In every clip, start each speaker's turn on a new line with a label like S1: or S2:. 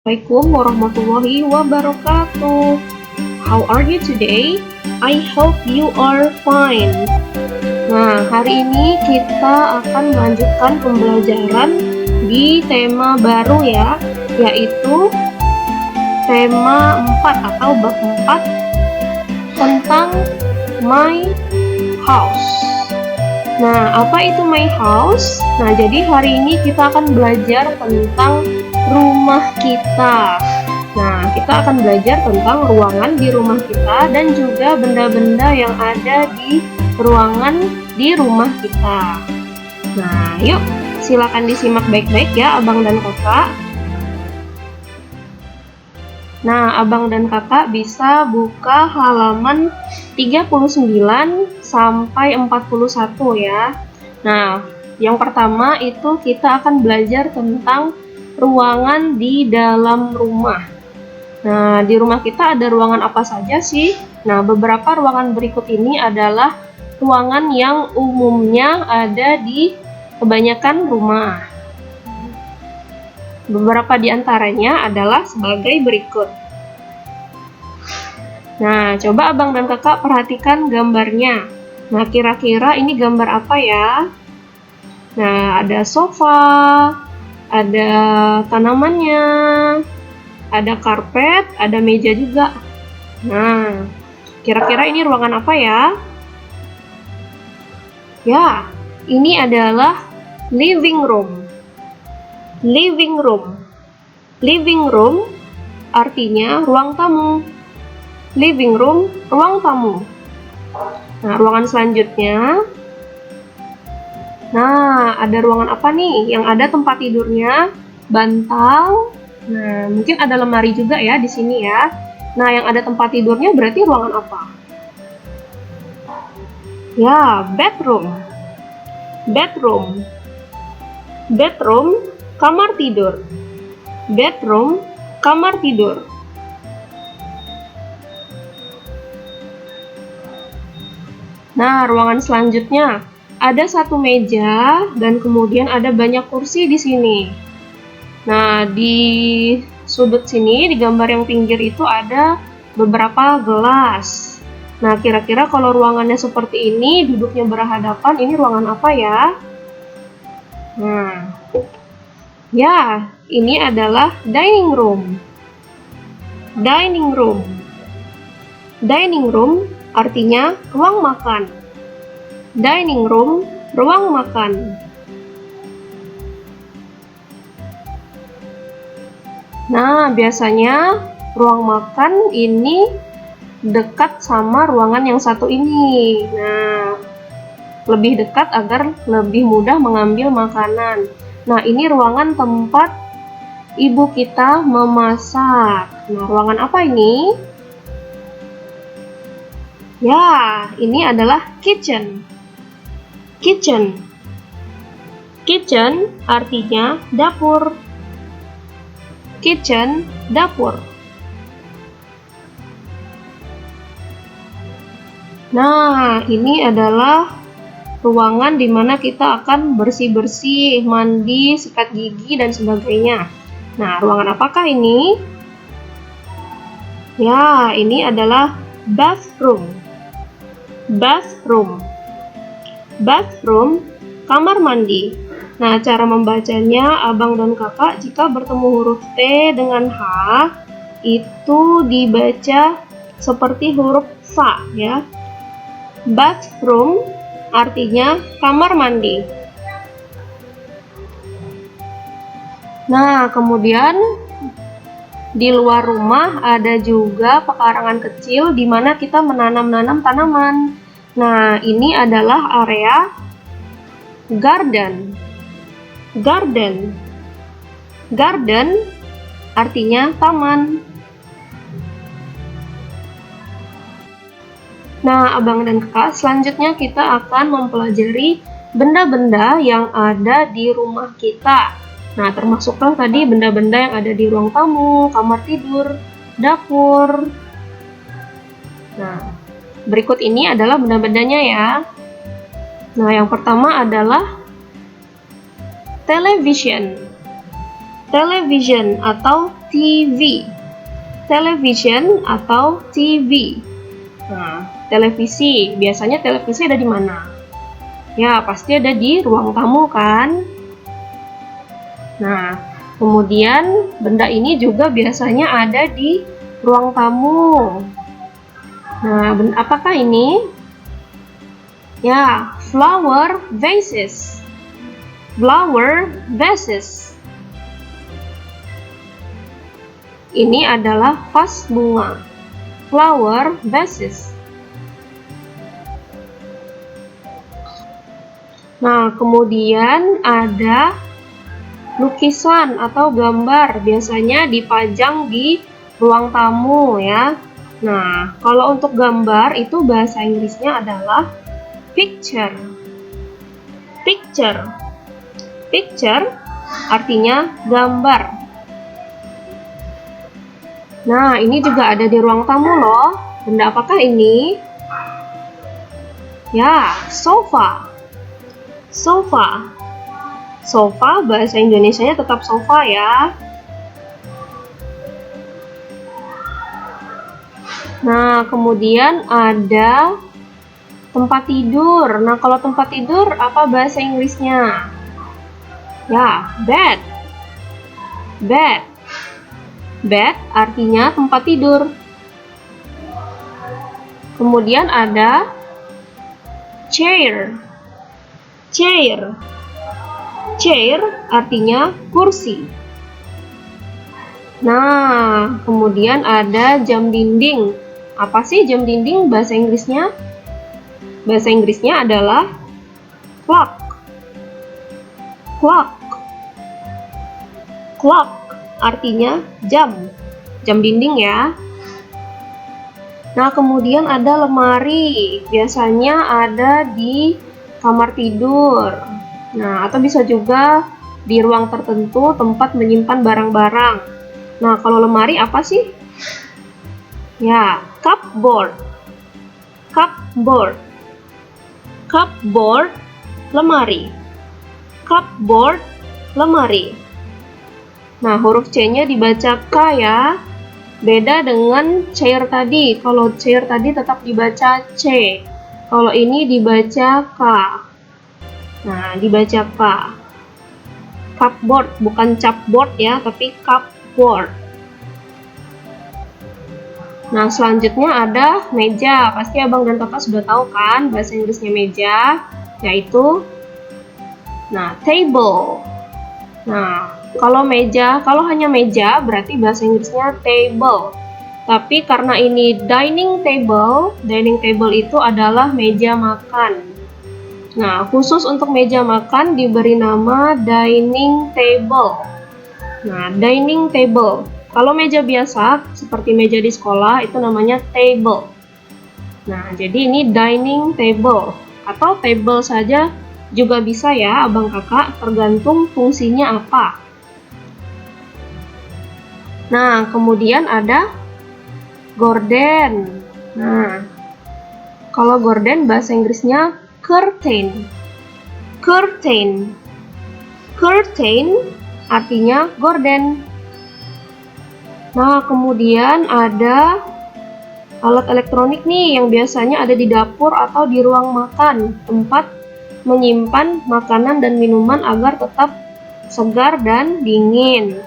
S1: Assalamualaikum warahmatullahi wabarakatuh. How are you today? I hope you are fine. Nah, hari ini kita akan melanjutkan pembelajaran di tema baru ya, yaitu tema 4 atau bab 4 tentang my house. Nah, apa itu my house? Nah, jadi hari ini kita akan belajar tentang rumah kita. Nah, kita akan belajar tentang ruangan di rumah kita dan juga benda-benda yang ada di ruangan di rumah kita. Nah, yuk silakan disimak baik-baik ya Abang dan Kakak. Nah, Abang dan Kakak bisa buka halaman 39 sampai 41 ya. Nah, yang pertama itu kita akan belajar tentang ruangan di dalam rumah. Nah, di rumah kita ada ruangan apa saja sih? Nah, beberapa ruangan berikut ini adalah ruangan yang umumnya ada di kebanyakan rumah. Beberapa di antaranya adalah sebagai berikut. Nah, coba Abang dan Kakak perhatikan gambarnya. Nah, kira-kira ini gambar apa ya? Nah, ada sofa, ada tanamannya, ada karpet, ada meja juga. Nah, kira-kira ini ruangan apa ya? Ya, ini adalah living room. Living room. Living room artinya ruang tamu. Living room, ruang tamu. Nah, ruangan selanjutnya. Nah, ada ruangan apa nih? Yang ada tempat tidurnya, bantal. Nah, mungkin ada lemari juga ya di sini ya. Nah, yang ada tempat tidurnya berarti ruangan apa? Ya, bedroom. Bedroom. Bedroom, kamar tidur. Bedroom, kamar tidur. Nah, ruangan selanjutnya. Ada satu meja dan kemudian ada banyak kursi di sini. Nah, di sudut sini, di gambar yang pinggir itu ada beberapa gelas. Nah, kira-kira kalau ruangannya seperti ini, duduknya berhadapan, ini ruangan apa ya? Nah, ya, ini adalah dining room. Dining room. Dining room artinya ruang makan. Dining room, ruang makan. Nah, biasanya ruang makan ini dekat sama ruangan yang satu ini. Nah, lebih dekat agar lebih mudah mengambil makanan. Nah, ini ruangan tempat ibu kita memasak. Nah, ruangan apa ini? Ya, ini adalah kitchen. Kitchen. Kitchen artinya dapur. Kitchen, dapur. Nah, ini adalah ruangan di mana kita akan bersih-bersih, mandi, sikat gigi, dan sebagainya. Nah, ruangan apakah ini? Ya, ini adalah bathroom. Bathroom. Bathroom, kamar mandi. Nah, cara membacanya Abang dan Kakak jika bertemu huruf T dengan H itu dibaca seperti huruf Fa ya. Bathroom artinya kamar mandi. Nah, kemudian di luar rumah ada juga pekarangan kecil di mana kita menanam-nanam tanaman. Nah, ini adalah area garden. Garden. Garden artinya taman. Nah, Abang dan Kakak, selanjutnya kita akan mempelajari benda-benda yang ada di rumah kita. Nah, termasuklah tadi benda-benda yang ada di ruang tamu, kamar tidur, dapur. Nah, berikut ini adalah benda-bendanya ya. Nah, yang pertama adalah television. Television atau TV. Television atau TV. Nah, televisi. Biasanya televisi ada di mana? Ya, pasti ada di ruang tamu kan? Nah, kemudian benda ini juga biasanya ada di ruang tamu. Nah, apakah ini? Ya, flower vases. Flower vases. Ini adalah vas bunga. Flower vases. Nah, kemudian ada lukisan atau gambar. Biasanya dipajang di ruang tamu ya. Nah, kalau untuk gambar itu bahasa Inggrisnya adalah picture. Picture. Picture artinya gambar. Nah, ini juga ada di ruang tamu loh. Benda apakah ini? Ya, sofa. Sofa. Sofa bahasa Indonesianya tetap sofa ya. Nah, kemudian ada tempat tidur. Nah, kalau tempat tidur apa bahasa Inggrisnya? Ya, bed. Bed. Bed artinya tempat tidur. Kemudian ada chair. Chair. Chair artinya kursi. Nah, kemudian ada jam dinding. Apa sih jam dinding bahasa Inggrisnya? Bahasa Inggrisnya adalah clock. Clock. Clock artinya jam. Jam dinding ya. Nah, kemudian ada lemari. Biasanya ada di kamar tidur. Nah, atau bisa juga di ruang tertentu tempat menyimpan barang-barang. Nah, kalau lemari apa sih? Ya, cupboard. Cupboard. Cupboard, lemari. Cupboard, lemari. Nah, huruf C-nya dibaca K ya. Beda dengan chair tadi. Kalau chair tadi tetap dibaca C. Kalau ini dibaca K. Nah, dibaca K. Cupboard, bukan cupboard ya, tapi cupboard. Nah, selanjutnya ada meja. Pasti abang dan kakak sudah tahu kan bahasa Inggrisnya meja, yaitu table. Nah, kalau hanya meja berarti bahasa Inggrisnya table. Tapi karena ini dining table itu adalah meja makan. Nah, khusus untuk meja makan diberi nama dining table. Nah, dining table. Kalau meja biasa, seperti meja di sekolah, itu namanya table. Nah, jadi ini dining table. Atau table saja juga bisa ya, abang kakak, tergantung fungsinya apa. Nah, kemudian ada gorden. Nah, kalau gorden bahasa Inggrisnya curtain. Curtain. Curtain artinya gorden. Nah, kemudian ada alat elektronik nih yang biasanya ada di dapur atau di ruang makan, tempat menyimpan makanan dan minuman agar tetap segar dan dingin.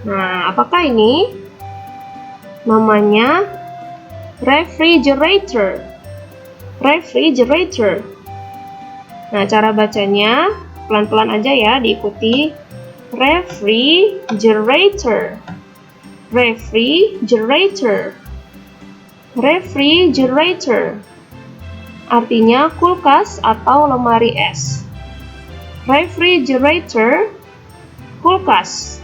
S1: Nah, apakah ini? Namanya refrigerator. Refrigerator. Nah, cara bacanya pelan-pelan aja ya, diikuti. Refrigerator. Refrigerator. Refrigerator. Artinya kulkas atau lemari es. Refrigerator, kulkas.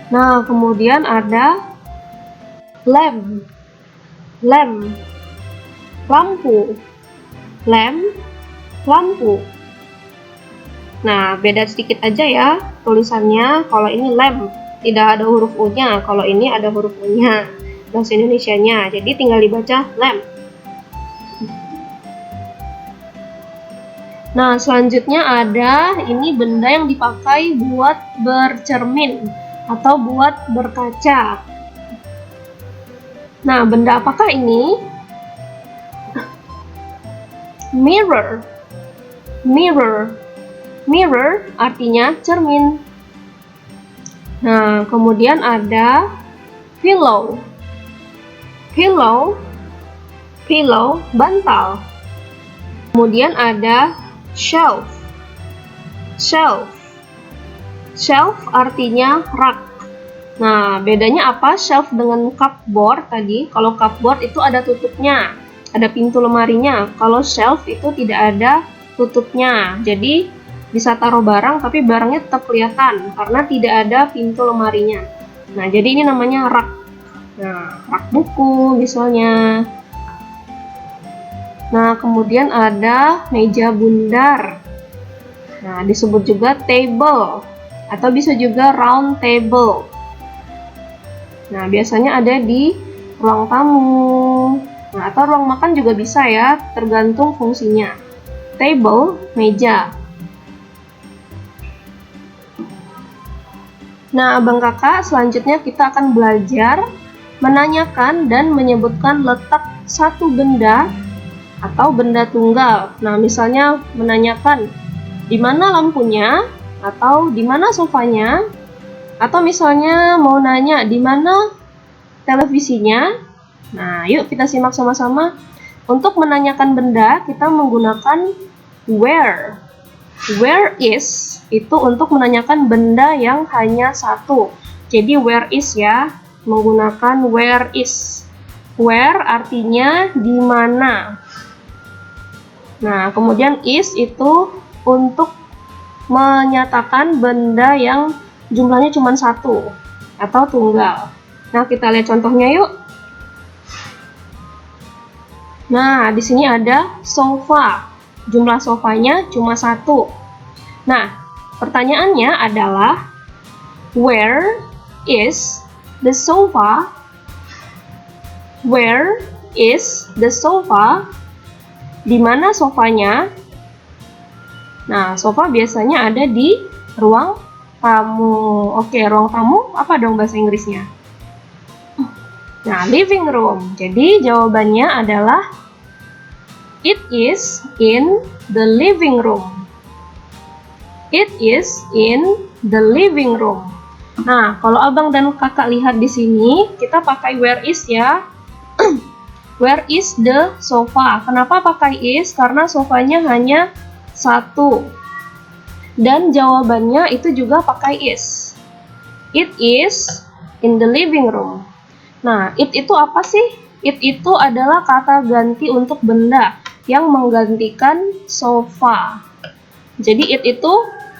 S1: Nah, kemudian ada lamp. Lamp. Lampu. Lamp, lampu. Nah, beda sedikit aja ya tulisannya. Kalau ini lamp, tidak ada huruf U-nya. Kalau ini ada huruf U-nya. Bahasa Indonesianya. Jadi tinggal dibaca lamp. Nah, selanjutnya ada ini benda yang dipakai buat bercermin atau buat berkaca. Nah, benda apakah ini? Mirror. Mirror. Mirror artinya cermin. Nah, kemudian ada pillow. Pillow. Pillow, bantal. Kemudian ada shelf. Shelf. Shelf artinya rak. Nah, bedanya apa shelf dengan cupboard tadi? Kalau cupboard itu ada tutupnya, ada pintu lemarinya. Kalau shelf itu tidak ada tutupnya. Jadi bisa taruh barang tapi barangnya tetap kelihatan karena tidak ada pintu lemarinya. Nah, jadi ini namanya rak. Nah, rak buku misalnya. Nah, kemudian ada meja bundar. Nah, disebut juga table atau bisa juga round table. Nah, biasanya ada di ruang tamu. Nah, atau ruang makan juga bisa ya, tergantung fungsinya. Table, meja. Nah, abang kakak, selanjutnya kita akan belajar menanyakan dan menyebutkan letak satu benda atau benda tunggal. Nah, misalnya menanyakan di mana lampunya atau di mana sofanya, atau misalnya mau nanya di mana televisinya. Nah, yuk kita simak sama-sama. Untuk menanyakan benda, kita menggunakan where. Where is itu untuk menanyakan benda yang hanya satu. Jadi where is ya, menggunakan where is. Where artinya di mana. Nah, kemudian is itu untuk menyatakan benda yang jumlahnya cuma satu atau tunggal. Nah, kita lihat contohnya yuk. Nah, di sini ada sofa. Jumlah sofanya cuma satu. Nah, pertanyaannya adalah where is the sofa? Where is the sofa? Di mana sofanya? Nah, sofa biasanya ada di ruang tamu. Oke, ruang tamu apa dong bahasa Inggrisnya? Nah, living room. Jadi jawabannya adalah it is in the living room. It is in the living room. Nah, kalau abang dan kakak lihat di sini, kita pakai where is ya. Where is the sofa? Kenapa pakai is? Karena sofanya hanya satu. Dan jawabannya itu juga pakai is. It is in the living room. Nah, it itu apa sih? It itu adalah kata ganti untuk benda yang menggantikan sofa. Jadi it itu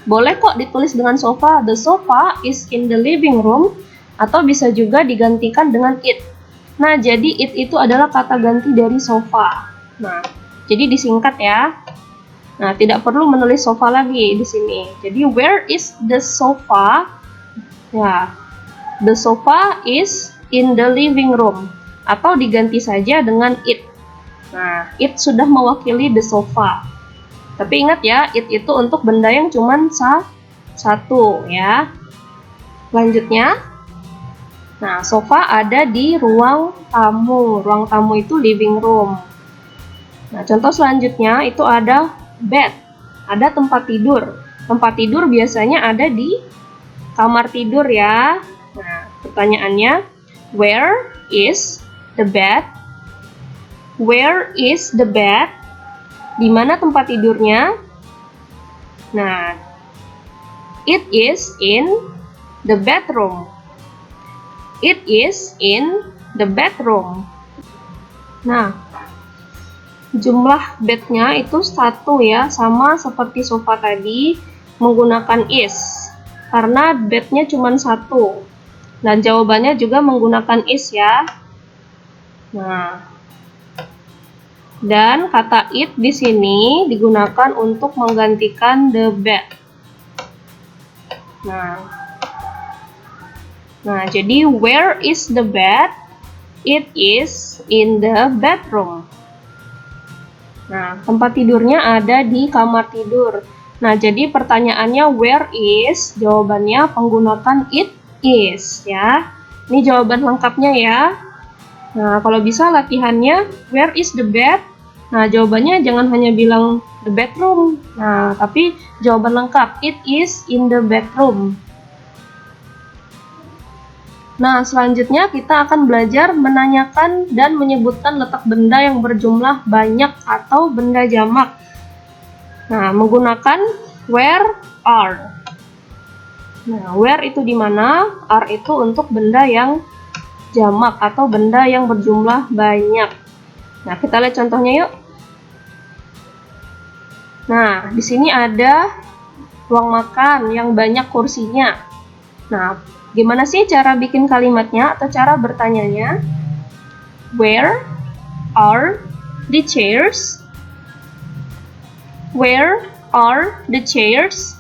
S1: boleh kok ditulis dengan sofa. The sofa is in the living room. Atau bisa juga digantikan dengan it. Nah, jadi it itu adalah kata ganti dari sofa. Nah, jadi disingkat ya. Nah, tidak perlu menulis sofa lagi di sini. Jadi where is the sofa? Ya, the sofa is in the living room. Atau diganti saja dengan it. Nah, it sudah mewakili the sofa. Tapi ingat ya, it itu untuk benda yang cuma satu ya. Selanjutnya, nah, sofa ada di ruang tamu. Ruang tamu itu living room. Nah, contoh selanjutnya itu ada bed. Ada tempat tidur. Tempat tidur biasanya ada di kamar tidur ya. Nah, pertanyaannya, where is the bed? Where is the bed? Di mana tempat tidurnya? Nah, it is in the bedroom. It is in the bedroom. Nah, jumlah bednya itu satu ya, sama seperti sofa tadi menggunakan is. Karena bednya cuma satu. Dan jawabannya juga menggunakan is ya. Nah, dan kata it di sini digunakan untuk menggantikan the bed. Nah, jadi where is the bed? It is in the bedroom. Nah, tempat tidurnya ada di kamar tidur. Nah, jadi pertanyaannya where is? Jawabannya menggunakan it is ya. Ini jawaban lengkapnya ya. Nah, kalau bisa latihannya where is the bed? Nah, jawabannya jangan hanya bilang the bedroom. Nah, tapi jawaban lengkap it is in the bedroom. Nah, selanjutnya kita akan belajar menanyakan dan menyebutkan letak benda yang berjumlah banyak atau benda jamak. Nah, menggunakan where, are. Nah, where itu di mana, are itu untuk benda yang jamak atau benda yang berjumlah banyak. Nah, kita lihat contohnya yuk. Nah, di sini ada ruang makan yang banyak kursinya. Nah, gimana sih cara bikin kalimatnya atau cara bertanyanya? Where are the chairs? Where are the chairs?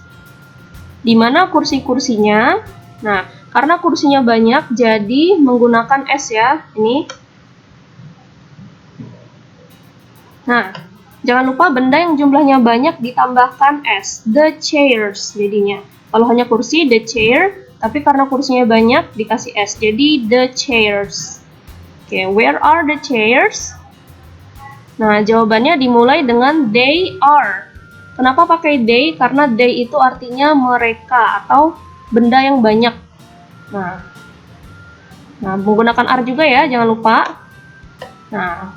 S1: Di mana kursi-kursinya? Nah, karena kursinya banyak, jadi menggunakan S ya. Ini. Nah, jangan lupa benda yang jumlahnya banyak ditambahkan S. The chairs jadinya. Kalau hanya kursi, the chair. Tapi karena kursinya banyak, dikasih S. Jadi, the chairs. Oke, where are the chairs? Nah, jawabannya dimulai dengan they are. Kenapa pakai they? Karena they itu artinya mereka atau benda yang banyak. Nah, menggunakan are juga ya, jangan lupa. Nah,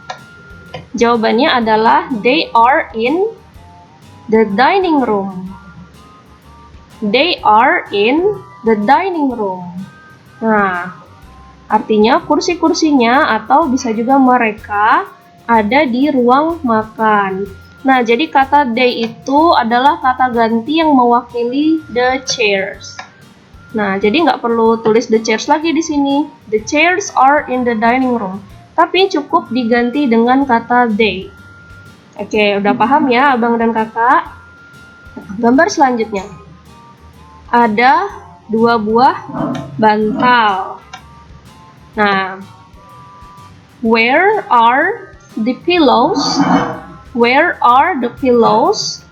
S1: jawabannya adalah they are in the dining room. They are in the dining room. Nah, artinya kursi-kursinya atau bisa juga mereka ada di ruang makan. Nah, jadi kata they itu adalah kata ganti yang mewakili the chairs. Nah, jadi nggak perlu tulis the chairs lagi di sini. The chairs are in the dining room. Tapi cukup diganti dengan kata they. Oke, udah paham ya abang dan kakak? Gambar selanjutnya. Ada 2 buah bantal. Nah, where are the pillows? Where are the pillows?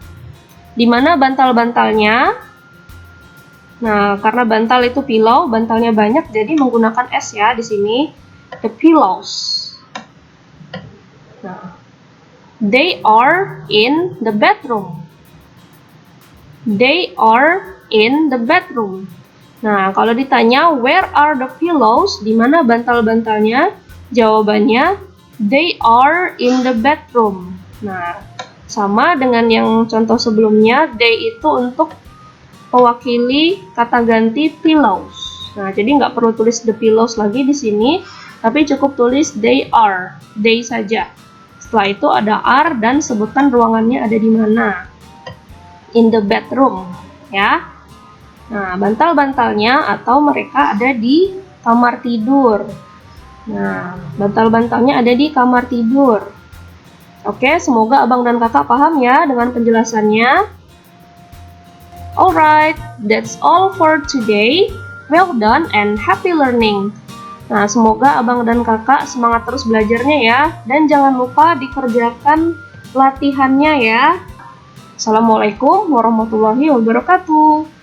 S1: Di mana bantal-bantalnya? Nah, karena bantal itu pillow, bantalnya banyak, jadi menggunakan S ya di sini. The pillows. Nah, they are in the bedroom. They are in the bedroom. Nah, kalau ditanya where are the pillows? Di mana bantal-bantalnya? Jawabannya they are in the bedroom. Nah, sama dengan yang contoh sebelumnya, they itu untuk mewakili kata ganti pillows. Nah, jadi nggak perlu tulis the pillows lagi di sini, tapi cukup tulis they are, they saja. Setelah itu ada are dan sebutkan ruangannya ada di mana. In the bedroom, ya. Nah, bantal-bantalnya atau mereka ada di kamar tidur. Nah, bantal-bantalnya ada di kamar tidur. Oke, semoga abang dan kakak paham ya dengan penjelasannya. Alright, that's all for today. Well done and happy learning. Nah, semoga abang dan kakak semangat terus belajarnya ya. Dan jangan lupa dikerjakan latihannya ya. Assalamualaikum warahmatullahi wabarakatuh.